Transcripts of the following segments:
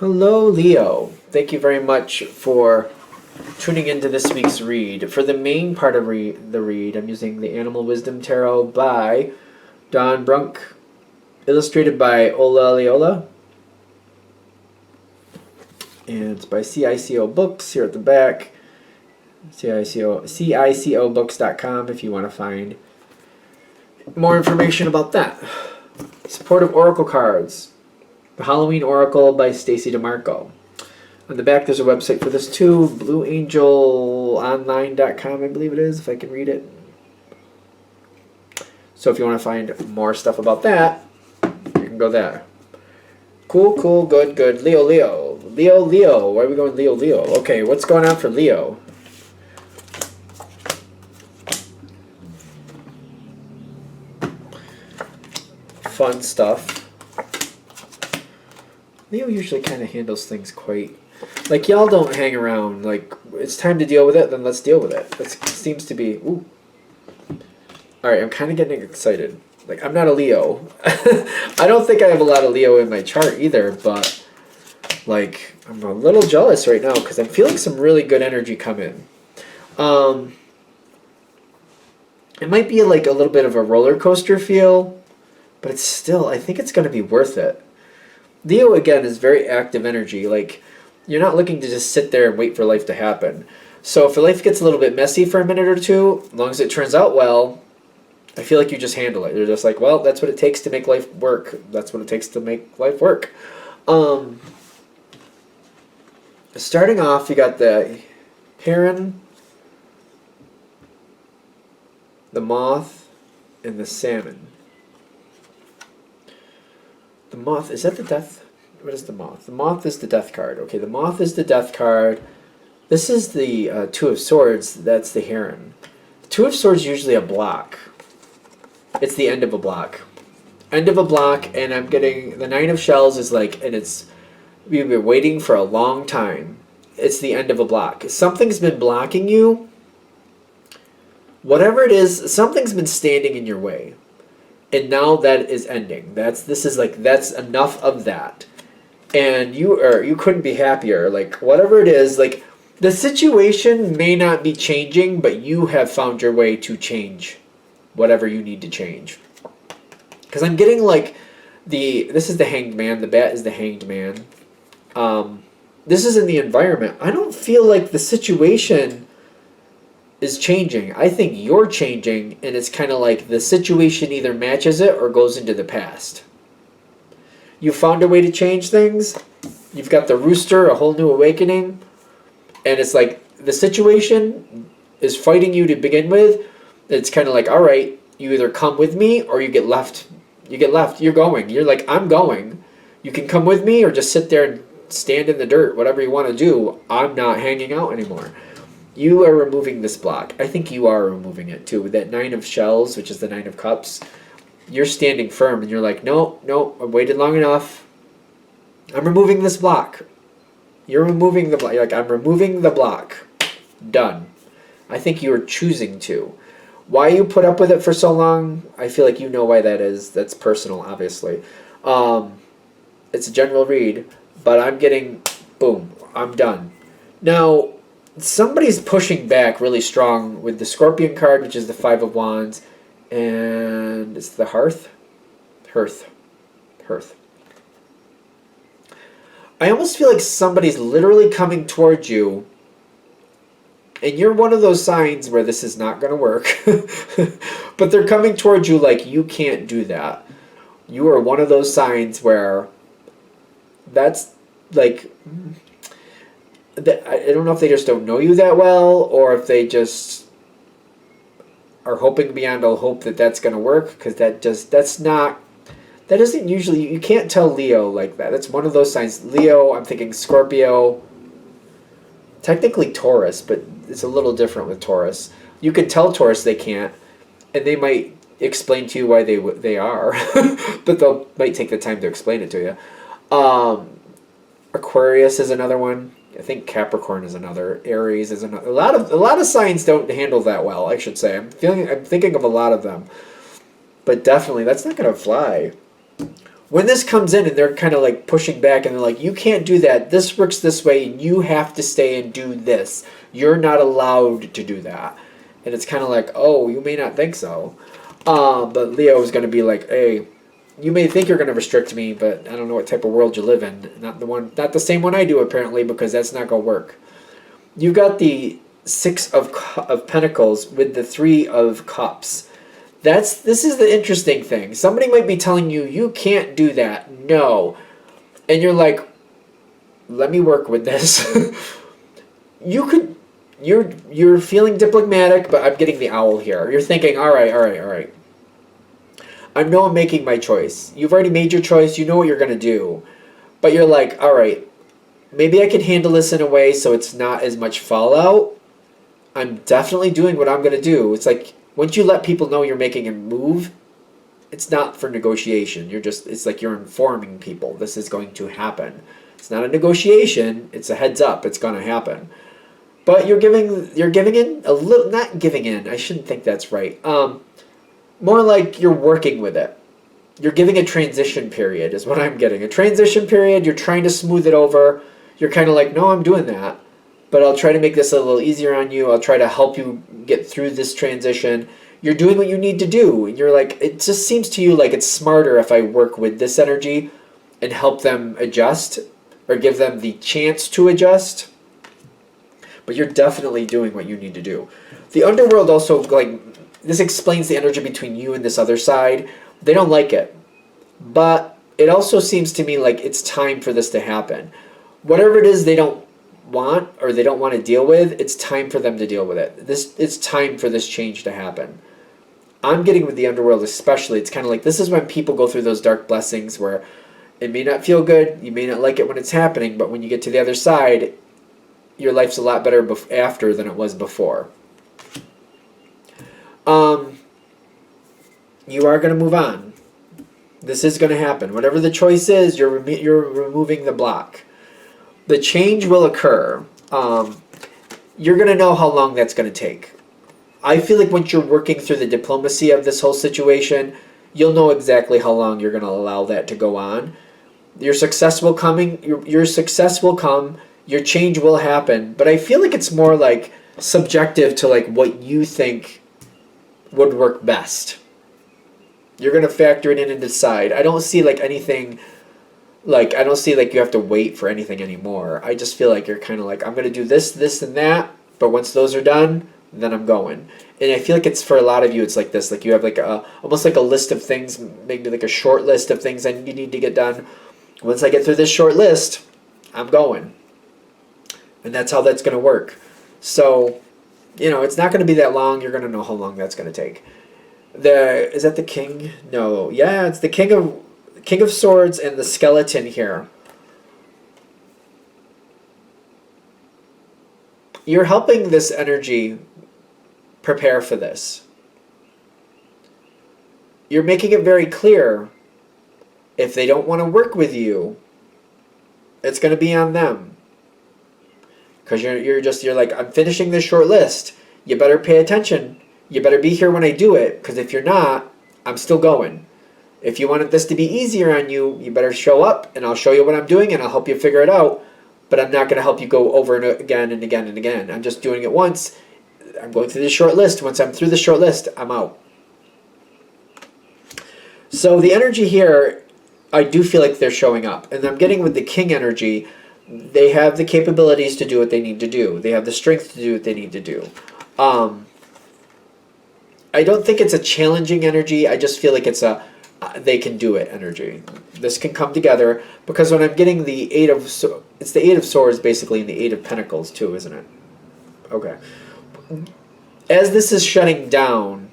Hello, Leo. Thank you very much for tuning into this week's read. For the main part of the read, I'm using the Animal Wisdom Tarot by Don Brunk, illustrated by Ola Leola, and it's by CICO Books here at the back. CICObooks.com if you want to find more information about that. Supportive Oracle cards. The Halloween Oracle by Stacey DeMarco. On the back, there's a website for this too, blueangelonline.com, I believe it is, if I can read it. So if you want to find more stuff about that, you can go there. Cool, good. Leo. Why are we going Leo? Okay, what's going on for Leo? Fun stuff. Leo usually kind of handles things quite... Like, y'all don't hang around. Like, it's time to deal with it, then let's deal with it. That seems to be... Ooh. Alright, I'm kind of getting excited. Like, I'm not a Leo. I don't think I have a lot of Leo in my chart either, but... Like, I'm a little jealous right now because I'm feeling some really good energy come in. It might be like a little bit of a roller coaster feel, but it's still... I think it's going to be worth it. Leo, again, is very active energy. Like, you're not looking to just sit there and wait for life to happen. So if life gets a little bit messy for a minute or two, as long as it turns out well, I feel like you just handle it. You're just like, well, that's what it takes to make life work. That's what it takes to make life work. Starting off, you got the heron, the moth, and the salmon. The moth, is that the death? What is the moth? The moth is the death card. Okay, the moth is the death card. This is the Two of Swords. That's the heron. The Two of Swords is usually a block. It's the end of a block. End of a block, and I'm getting... The Nine of Shells is like... And it's... We've been waiting for a long time. It's the end of a block. Something's been blocking you. Whatever it is, something's been standing in your way. And now that is ending. That's enough of that. And you couldn't be happier. Like, whatever it is, like, the situation may not be changing, but you have found your way to change whatever you need to change. Because I'm getting, like, this is the Hanged Man. The bat is the Hanged Man. This is in the environment. I don't feel like the situation is changing. I think you're changing, and it's kind of like the situation either matches it or goes into the past. You found a way to change things. You've got the rooster, a whole new awakening, and it's like the situation is fighting you to begin with. It's kind of like, all right, you either come with me or you get left. You're going. You're like, I'm going. You can come with me or just sit there and stand in the dirt, whatever you want to do. I'm not hanging out anymore. You are removing this block. I think you are removing it too. With that Nine of Shells, which is the Nine of Cups, you're standing firm and you're like, no, I've waited long enough. I'm removing this block. You're removing the block. You're like, I'm removing the block. Done. I think you are choosing to. Why you put up with it for so long, I feel like you know why that is. That's personal, obviously. It's a general read, but I'm getting, boom, I'm done. Now, somebody's pushing back really strong with the Scorpion card, which is the Five of Wands, and it's the Hearth. I almost feel like somebody's literally coming towards you, and you're one of those signs where this is not going to work, but they're coming towards you like you can't do that. You are one of those signs where that's like... I don't know if they just don't know you that well, or if they just are hoping beyond all hope that that's going to work, because that doesn't usually, you can't tell Leo like that. That's one of those signs. Leo, I'm thinking Scorpio, technically Taurus, but it's a little different with Taurus. You can tell Taurus they can't, and they might explain to you why they are, but they might take the time to explain it to you. Aquarius is another one. I think Capricorn is another. Aries is another. A lot of signs don't handle that well, I should say. I'm thinking of a lot of them. But definitely, that's not going to fly. When this comes in and they're kind of like pushing back and they're like, you can't do that. This works this way and you have to stay and do this. You're not allowed to do that. And it's kind of like, oh, you may not think so. But Leo is going to be like, hey, you may think you're going to restrict me, but I don't know what type of world you live in. Not the same one I do apparently, because that's not going to work. You got the Six of Pentacles with the Three of Cups. This is the interesting thing. Somebody might be telling you, you can't do that. No. And you're like, let me work with this. You're feeling diplomatic, but I'm getting the owl here. You're thinking, all right. I know I'm making my choice. You've already made your choice. You know what you're going to do. But you're like, all right, maybe I can handle this in a way so it's not as much fallout. I'm definitely doing what I'm going to do. It's like, once you let people know you're making a move, it's not for negotiation. It's like you're informing people this is going to happen. It's not a negotiation. It's a heads up. It's going to happen. But you're giving in a little, not giving in. I shouldn't think that's right. More like you're working with it. You're giving a transition period is what I'm getting. A transition period, you're trying to smooth it over. You're kind of like, no, I'm doing that. But I'll try to make this a little easier on you. I'll try to help you get through this transition. You're doing what you need to do. And you're like, it just seems to you like it's smarter if I work with this energy and help them adjust or give them the chance to adjust. But you're definitely doing what you need to do. The underworld also, like, this explains the energy between you and this other side. They don't like it. But it also seems to me like it's time for this to happen. Whatever it is they don't want or they don't want to deal with, it's time for them to deal with it. It's time for this change to happen. I'm getting with the underworld especially, it's kind of like this is when people go through those dark blessings where it may not feel good, you may not like it when it's happening, but when you get to the other side, your life's a lot better after than it was before. You are going to move on. This is going to happen. Whatever the choice is, you're removing the block. The change will occur. You're going to know how long that's going to take. I feel like once you're working through the diplomacy of this whole situation, you'll know exactly how long you're going to allow that to go on. Your success will your success will come. Your change will happen. But I feel like it's more like subjective to like what you think would work best. You're going to factor it in and decide. I don't see like anything, like I don't see like you have to wait for anything anymore. I just feel like you're kind of like, I'm going to do this, this, and that. But once those are done, then I'm going. And I feel like it's for a lot of you, it's like this. Like you have like almost like a list of things, maybe like a short list of things that you need to get done. Once I get through this short list, I'm going. And that's how that's going to work. So, it's not going to be that long. You're going to know how long that's going to take. Is that the king? No. Yeah, it's the King of Swords and the skeleton here. You're helping this energy prepare for this. You're making it very clear if they don't want to work with you, it's going to be on them. Because you're like, I'm finishing this short list. You better pay attention. You better be here when I do it. Because if you're not, I'm still going. If you wanted this to be easier on you, you better show up and I'll show you what I'm doing and I'll help you figure it out. But I'm not going to help you go over and again and again and again. I'm just doing it once. I'm going through this short list. Once I'm through the short list, I'm out. So the energy here, I do feel like they're showing up. And I'm getting with the king energy, they have the capabilities to do what they need to do. They have the strength to do what they need to do. I don't think it's a challenging energy. I just feel like it's a they can do it energy. This can come together because when I'm getting the it's the Eight of Swords basically and the Eight of Pentacles too, isn't it? Okay. As this is shutting down,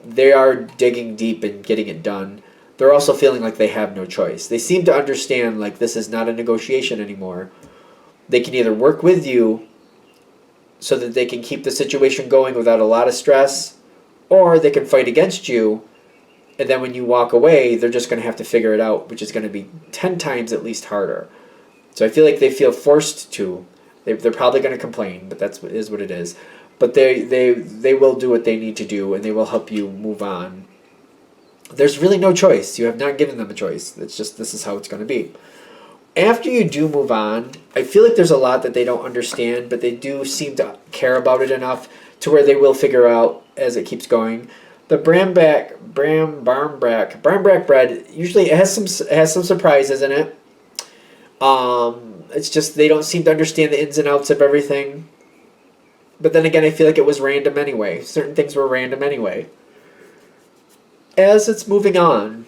they are digging deep and getting it done. They're also feeling like they have no choice. They seem to understand like this is not a negotiation anymore. They can either work with you so that they can keep the situation going without a lot of stress, or they can fight against you, and then when you walk away, they're just going to have to figure it out, which is going to be 10 times at least harder. So I feel like they feel forced to. They're probably going to complain, but that is what it is. But they will do what they need to do, and they will help you move on. there's really no choice. You have not given them a choice. It's just, this is how it's going to be. After you do move on, I feel like there's a lot that they don't understand, but they do seem to care about it enough to where they will figure out as it keeps going. The Barmbrack bread, usually it has some surprises in it. It's just they don't seem to understand the ins and outs of everything. But then again, I feel like it was random anyway. Certain things were random anyway. As it's moving on,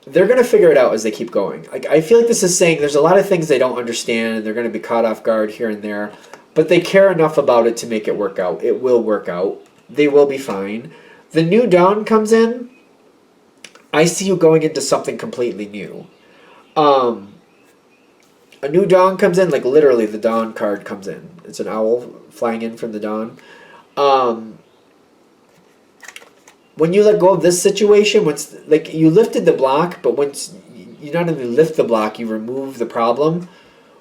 they're going to figure it out as they keep going. Like, I feel like this is saying there's a lot of things they don't understand and they're going to be caught off guard here and there, but they care enough about it to make it work out. It will work out. They will be fine. The new dawn comes in. I see you going into something completely new. A new dawn comes in, like literally the dawn card comes in. It's an owl flying in from the dawn. When you let go of this situation, once like you lifted the block, but once you not only lift the block, you remove the problem.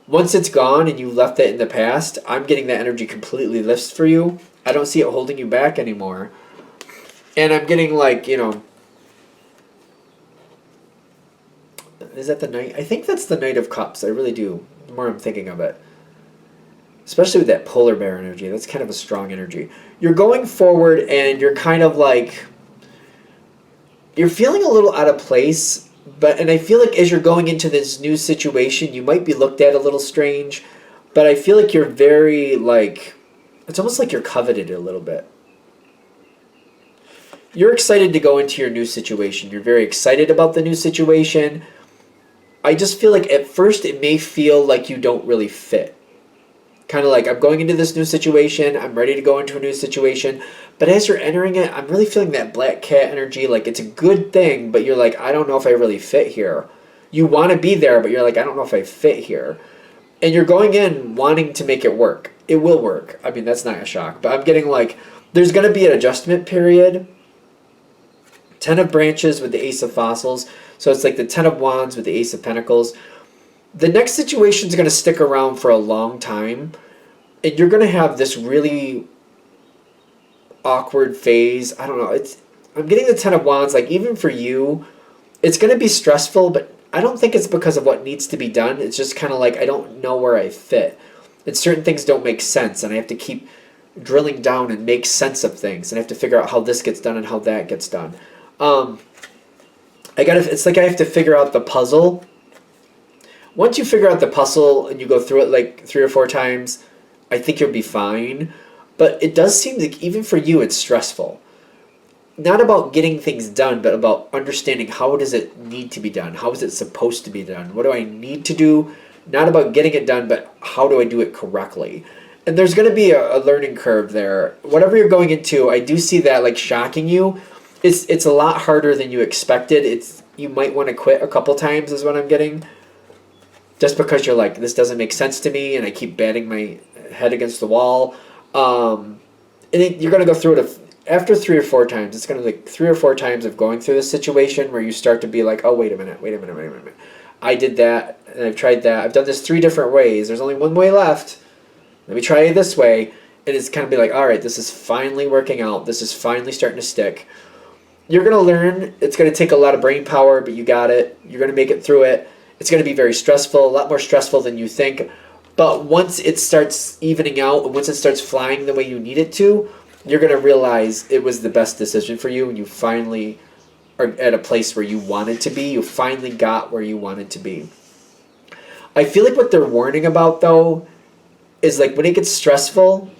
Once it's gone and you left that in the past, I'm getting that energy completely lifts for you. I don't see it holding you back anymore. And I'm getting like, is that the Knight? I think that's the Knight of Cups. I really do. The more I'm thinking of it. Especially with that polar bear energy. That's kind of a strong energy. You're going forward and you're kind of like, you're feeling a little out of place, and I feel like as you're going into this new situation, you might be looked at a little strange, but I feel like you're very, like, it's almost like you're coveted a little bit. You're excited to go into your new situation. You're very excited about the new situation. I just feel like at first it may feel like you don't really fit. Kind of like, I'm going into this new situation, I'm ready to go into a new situation, but as you're entering it, I'm really feeling that black cat energy, like it's a good thing, but you're like, I don't know if I really fit here. You want to be there, but you're like, I don't know if I fit here. And you're going in wanting to make it work. It will work. I mean, that's not a shock, but I'm getting like, there's going to be an adjustment period. 10 of branches with the Ace of Fossils, so it's like the 10 of Wands with the Ace of Pentacles. The next situation is going to stick around for a long time, and you're going to have this really awkward phase. I don't know. I'm getting the 10 of Wands, like even for you, it's going to be stressful, but I don't think it's because of what needs to be done. It's just kind of like I don't know where I fit, and certain things don't make sense, and I have to keep drilling down and make sense of things, and I have to figure out how this gets done and how that gets done. It's like I have to figure out the puzzle. Once you figure out the puzzle and you go through it like 3 or 4 times, I think you'll be fine. But it does seem like even for you it's stressful. Not about getting things done, but about understanding how does it need to be done? How is it supposed to be done? What do I need to do? Not about getting it done, but how do I do it correctly? And there's going to be a learning curve there. Whatever you're going into, I do see that like shocking you. It's a lot harder than you expected. You might want to quit a couple times is what I'm getting. Just because you're like, this doesn't make sense to me, and I keep batting my head against the wall. And then you're going to go through it after 3 or 4 times. It's going to be like 3 or 4 times of going through this situation where you start to be like, oh, wait a minute. I did that, and I've tried that. I've done this 3 different ways. There's only one way left. Let me try it this way. And it's kind of be like, all right, this is finally working out. This is finally starting to stick. You're going to learn. It's going to take a lot of brain power, but you got it. You're going to make it through it. It's going to be very stressful, a lot more stressful than you think. But once it starts evening out, and once it starts flying the way you need it to, you're going to realize it was the best decision for you, and you finally are at a place where you wanted to be. You finally got where you wanted to be. I feel like what they're warning about, though, is like when it gets stressful,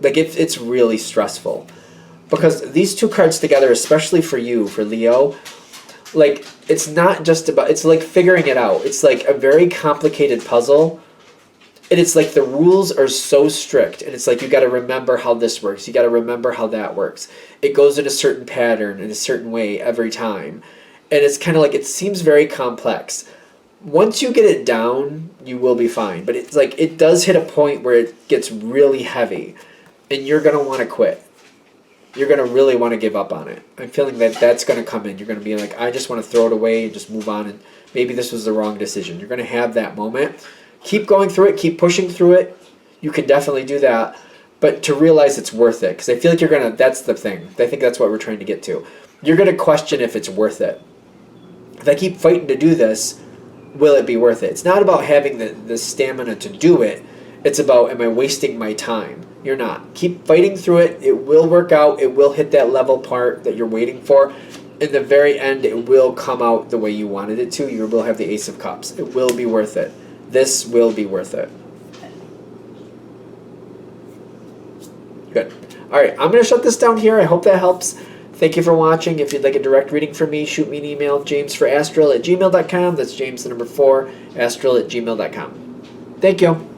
like it's really stressful. Because these 2 cards together, especially for you, for Leo, like it's not just about, it's like figuring it out. It's like a very complicated puzzle, and it's like the rules are so strict, and it's like you got to remember how this works, you got to remember how that works. It goes in a certain pattern in a certain way every time, and it's kind of like it seems very complex. Once you get it down, you will be fine, but it's like it does hit a point where it gets really heavy, and you're going to want to quit. You're going to really want to give up on it. I'm feeling that that's going to come in. You're going to be like, I just want to throw it away and just move on, and maybe this was the wrong decision. You're going to have that moment. Keep going through it. Keep pushing through it. You can definitely do that. But to realize it's worth it, because I feel like you're going to, that's the thing. I think that's what we're trying to get to. you're going to question if it's worth it. If I keep fighting to do this, will it be worth it? It's not about having the stamina to do it. It's about, am I wasting my time? You're not. Keep fighting through it. It will work out. It will hit that level part that you're waiting for. In the very end, it will come out the way you wanted it to. You will have the Ace of Cups. It will be worth it. This will be worth it. Good. All right, I'm going to shut this down here. I hope that helps. Thank you for watching. If you'd like a direct reading from me, shoot me an email, jamesforastral@gmail.com. That's James, the number 4, astral@gmail.com. Thank you.